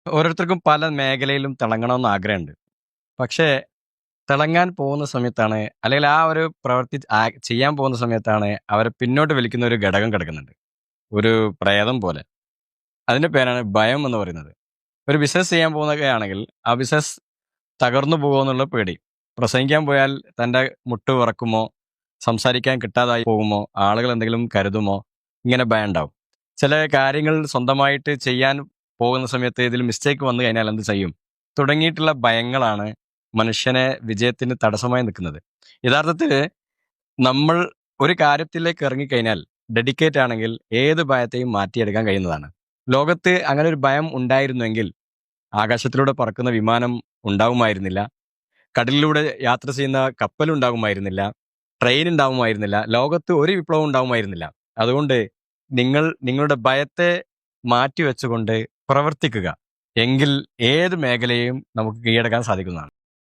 ഓരോരുത്തർക്കും പല മേഖലയിലും തിളങ്ങണമെന്ന് ആഗ്രഹമുണ്ട്. പക്ഷേ തിളങ്ങാൻ പോകുന്ന സമയത്താണ് അല്ലെങ്കിൽ ആ ഒരു പ്രവൃത്തി ചെയ്യാൻ പോകുന്ന സമയത്താണ് അവരെ പിന്നോട്ട് വലിക്കുന്ന ഒരു ഘടകം കിടക്കുന്നുണ്ട്. ഒരു പ്രേതം പോലെ. അതിന്റെ പേരാണ് ഭയം എന്ന് പറയുന്നത്. ഒരു ബിസിനസ് ചെയ്യാൻ പോകുകയാണെങ്കിൽ ആ ബിസിനസ് തകർന്നു പോകുമോ എന്നുള്ള പേടി. പ്രസംഗിക്കാൻ പോയാൽ തന്റെ മുട്ട് വിറക്കുമോ? സംസാരിക്കാൻ കിട്ടാതായി പോകുമോ? ആളുകൾ എന്തെങ്കിലും കരുതുമോ? ഇങ്ങനെ ഭയം ഉണ്ടാവും. ചില കാര്യങ്ങൾ സ്വന്തമായിട്ട് ചെയ്യാൻ പോകുന്ന സമയത്ത് ഇതിൽ മിസ്റ്റേക്ക് വന്നു കഴിഞ്ഞാൽ എന്ത് ചെയ്യും? തുടങ്ങിയിട്ടുള്ള ഭയങ്ങളാണ് മനുഷ്യനെ വിജയത്തിന് തടസ്സമായി നിൽക്കുന്നത്. യഥാർത്ഥത്തില് നമ്മൾ ഒരു കാര്യത്തിലേക്ക് ഇറങ്ങിക്കഴിഞ്ഞാൽ ഡെഡിക്കേറ്റ് ആണെങ്കിൽ ഏത് ഭയത്തെയും മാറ്റിയെടുക്കാൻ കഴിയുന്നതാണ്. ലോകത്ത് അങ്ങനെ ഒരു ഭയം ഉണ്ടായിരുന്നെങ്കിൽ ആകാശത്തിലൂടെ പറക്കുന്ന വിമാനം ഉണ്ടാവുമായിരുന്നില്ല. കടലിലൂടെ യാത്ര ചെയ്യുന്ന കപ്പൽ ഉണ്ടാകുമായിരുന്നില്ല. ട്രെയിൻ ഉണ്ടാവുമായിരുന്നില്ല. ലോകത്ത് ഒരു വിപ്ലവം ഉണ്ടാവുമായിരുന്നില്ല. അതുകൊണ്ട് നിങ്ങളുടെ ഭയത്തെ മാറ്റിവെച്ചുകൊണ്ട് പ്രവർത്തിക്കുക. എങ്കിൽ ഏത് മേഖലയെയും നമുക്ക് കീഴടക്കാൻ സാധിക്കുന്നതാണ്.